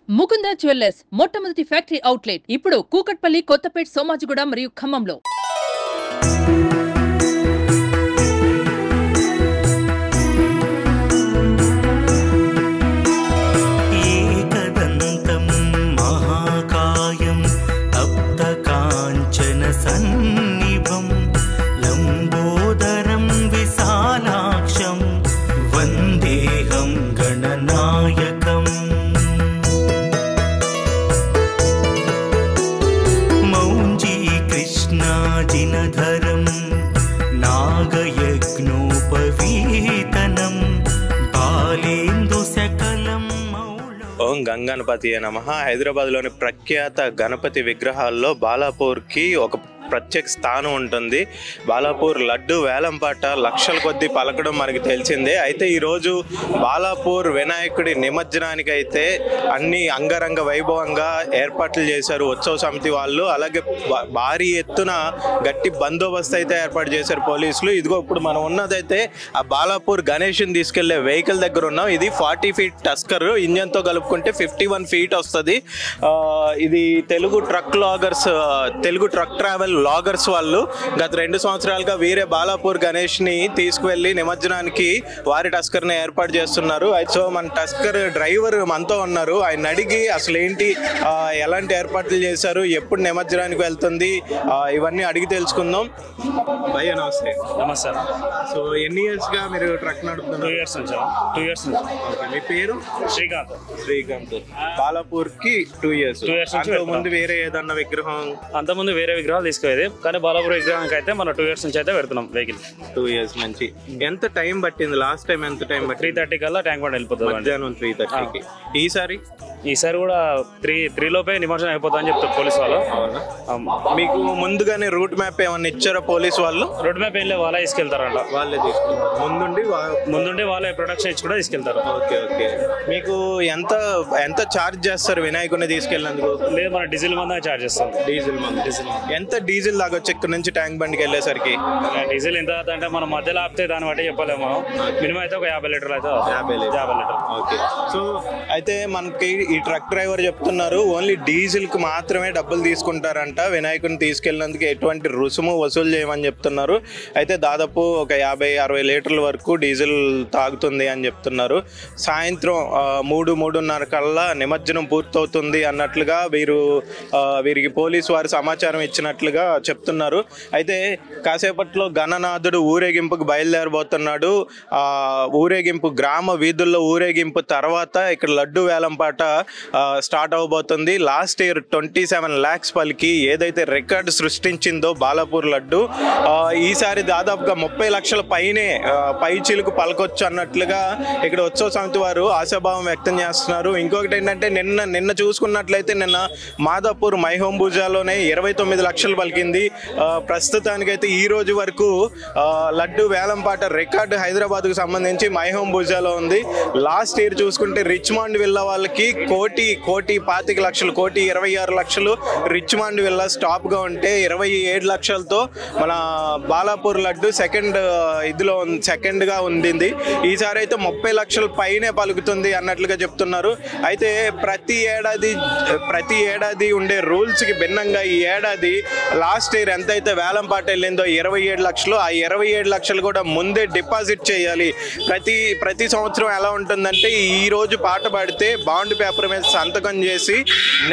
Mukunda jewellers మొట్టమొదటి factory outlet ఇప్పుడు కూకట్పల్లి, కొత్తపేట్, సోమాజిగూడ మరియు ఖమ్మంలో. ఓం గంగణపతి నమః. హైదరాబాద్లోని ప్రఖ్యాత గణపతి విగ్రహాల్లో బాలాపూర్కి ఒక ప్రత్యేక స్థానం ఉంటుంది. బాలాపూర్ లడ్డు వేలంపాట లక్షల కొద్దీ పలకడం మనకి తెలిసిందే. అయితే ఈరోజు బాలాపూర్ వినాయకుడి నిమజ్జనానికి అయితే అన్ని అంగరంగ వైభవంగా ఏర్పాట్లు చేశారు ఉత్సవ సమితి వాళ్ళు. అలాగే భారీ ఎత్తున గట్టి బందోబస్తు అయితే ఏర్పాటు చేశారు పోలీసులు. ఇదిగో ఇప్పుడు మనం ఉన్నదైతే ఆ బాలాపూర్ గణేష్ని తీసుకెళ్లే వెహికల్ దగ్గర ఉన్నాం. ఇది 40 ఫీట్ టస్కర్, ఇంజన్తో కలుపుకుంటే 51 ఫీట్ వస్తుంది. ఇది తెలుగు ట్రక్ ట్రావెల్ లాగర్స్ వాళ్ళు గత 2 సంవత్సరాలుగా వీరే బాలాపూర్ గణేష్ ని తీసుకువెళ్లి నిమజ్జనానికి వారి టస్కర్ ని ఏర్పాటు చేస్తున్నారు. సో మన టస్కర్ డ్రైవర్ మనతో ఉన్నారు. ఆయన అడిగి అసలు ఏంటి, ఎలాంటి ఏర్పాట్లు చేశారు, ఎప్పుడు నిమజ్జనానికి వెళ్తుంది, ఇవన్నీ అడిగి తెలుసుకుందాం. భయ్య నమస్తే. నమస్తే. సో ఎన్ని ఇయర్స్ గా మీరు ట్రక్ నడుపుతున్నారు? 2 ఇయర్స్ నుంచి. మీ పేరు? శ్రీకాంత్. బాలాపూర్ కి 2 ఇయర్స్. ముందు వేరే ఏదన్నా విగ్రహం? అంతకుముందు వేరే విగ్రహాలు తీసుకునేది, కానీ బాలాపూర్ విగ్రహానికి అయితే మనం 2 ఇయర్స్ నుంచి అయితే పెడుతున్నాం వెహికల్. 2 ఇయర్స్ నుంచి. ఎంత టైం పట్టింది? లాస్ట్ టైం ఎంత టైం పట్టింది? 3:30 కల్లా ట్యాంక్ బండ్ వెళ్ళిపోతుంది. మధ్యాహ్నం 3:30కి. ఈసారి కూడా 3 లోపే నిమజ్జనం అయిపోతా అని చెప్తారు పోలీసు వాళ్ళు. మీకు ముందుగానే రూట్ మ్యాప్ ఏమన్నా ఇచ్చారా పోలీసు వాళ్ళు? రూట్ మ్యాప్ ఏం లేదు, వాళ్ళే తీసుకెళ్తారంట. వాళ్ళే తీసుకెళ్తారు ముందుండి వాళ్ళే ప్రొడక్షన్ ఇచ్చి కూడా తీసుకెళ్తారు. ఓకే. మీకు ఎంత ఛార్జ్ చేస్తారు వినాయకుడిని తీసుకెళ్ళినందుకు? లేదు, మన డీజిల్ మంది ఛార్జ్ చేస్తాం. డీజిల్ ఎంత డీజిల్ లాగొచ్చు ఇక్కడ నుంచి ట్యాంక్ బండ్కి వెళ్ళేసరికి? డీజిల్ ఎంత అంటే మనం మధ్యలో ఆపితే దాన్ని బట్టి చెప్పలేము. మనం మినిమం అయితే ఒక 50 లీటర్లు అయితే. 50 లీటర్. ఓకే. సో అయితే మనకి ఈ ట్రక్ డ్రైవర్ చెప్తున్నారు ఓన్లీ డీజిల్ కి మాత్రమే డబ్బులు తీసుకుంటారంట. వినాయకుడిని తీసుకెళ్ళినందుకు ఎటువంటి రుసుము వసూలు చేయమని చెప్తున్నారు. అయితే దాదాపు ఒక 50-60 లీటర్ల వరకు డీజిల్ తాగుతుంది అని చెప్తున్నారు. సాయంత్రం 3-3:30 కల్లా నిమజ్జనం పూర్తవుతుంది అన్నట్లుగా వీరికి పోలీసు వారు సమాచారం ఇచ్చినట్లుగా చెప్తున్నారు. అయితే కాసేపట్లో గణనాథుడు ఊరేగింపుకు బయలుదేరబోతున్నాడు. ఊరేగింపు గ్రామ వీధుల్లో ఊరేగింపు తర్వాత ఇక్కడ లడ్డు వేలంపాట స్టార్ట్ అవబోతుంది. లాస్ట్ ఇయర్ 27 lakhs పలికి ఏదైతే రికార్డు సృష్టించిందో బాలాపూర్ లడ్డు, ఈసారి దాదాపుగా 30 లక్షల పై చిలుకు పలకొచ్చు అన్నట్లుగా ఇక్కడ ఉత్సవ సమితి వారు ఆశాభావం వ్యక్తం చేస్తున్నారు. ఇంకొకటి ఏంటంటే నిన్న చూసుకున్నట్లయితే నిన్న మాదాపూర్ మైహోం భూజాలోనే 29 లక్షలు పలికింది. ప్రస్తుతానికైతే ఈ రోజు వరకు లడ్డు వేలంపాట రికార్డు హైదరాబాద్కు సంబంధించి మైహోం భూజాలో ఉంది. లాస్ట్ ఇయర్ చూసుకుంటే రిచ్మాండ్ విల్లా వాళ్ళకి 1,25 లక్షలు, 1,26 లక్షలు రిచ్మాండ్ విల్లా స్టాప్ గా ఉంటే 27 లక్షలతో మన బాలాపూర్ లడ్డు సెకండ్ గా ఉంది. ఈసారి అయితే 30 లక్షల పైనే పలుకుతుంది అన్నట్లుగా చెప్తున్నారు. అయితే ప్రతి ఏడాది ఉండే రూల్స్ కి భిన్నంగా ఈ ఏడాది లాస్ట్ ఇయర్ ఎంతైతే వేలంపాట వెళ్ళిందో 27 లక్షలు, ఆ 27 లక్షలు కూడా ముందే డిపాజిట్ చేయాలి. ప్రతి సంవత్సరం ఎలా ఉంటుందంటే ఈ రోజు పాట పాడితే బాండ్ పేపర్ మీద సంతకం చేసి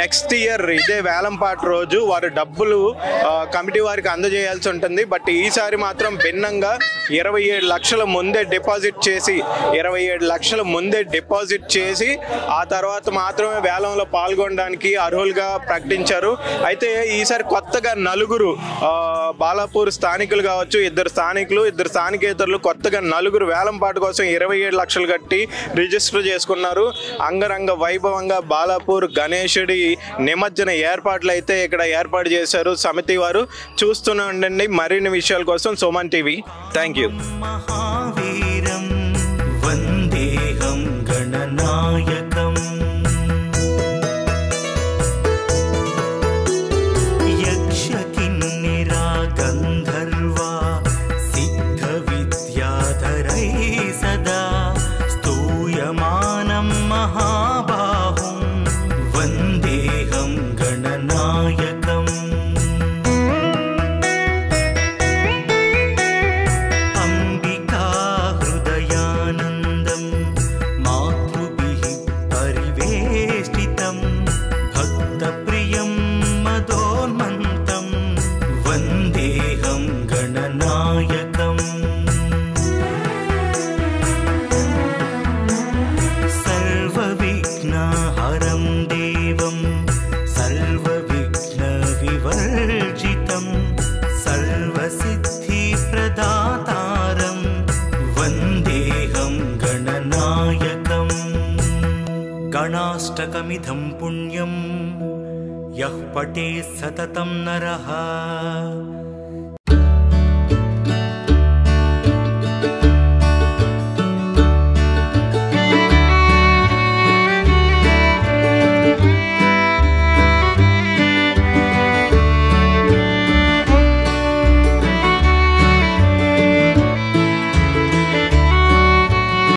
నెక్స్ట్ ఇయర్ ఇదే వేలంపాట రోజు వారు డబ్బులు కమిటీ వారికి అందజేయాల్సి ఉంటుంది. బట్ ఈసారి మాత్రం భిన్నంగా 27 లక్షల ముందే డిపాజిట్ చేసి ఆ తర్వాత మాత్రమే వేలంలో పాల్గొనడానికి అర్హులుగా ప్రకటించారు. అయితే ఈసారి కొత్తగా 4 బాలాపూర్ స్థానికులు కావచ్చు, 2 స్థానికులు, 2 స్థానికేతరులు, కొత్తగా 4 వేలంపాట కోసం 27 లక్షలు కట్టి రిజిస్టర్ చేసుకున్నారు. అంగరంగ వైభవంగా బాలాపూర్ గణేశుడి నిమజ్జన ఏర్పాట్లు అయితే ఇక్కడ ఏర్పాటు చేశారు సమితి వారు. చూస్తూనే ఉండండి మరిన్ని విషయాల కోసం సోమన్ టీవీ. Thank you. परं देवं सर्वविघ्नविवर्जितं सर्वसिद्धिप्रदातारं वन्देऽहं गणनायकम् गणाष्टकमिदं पुण्यं यः पठेत् सततं नरः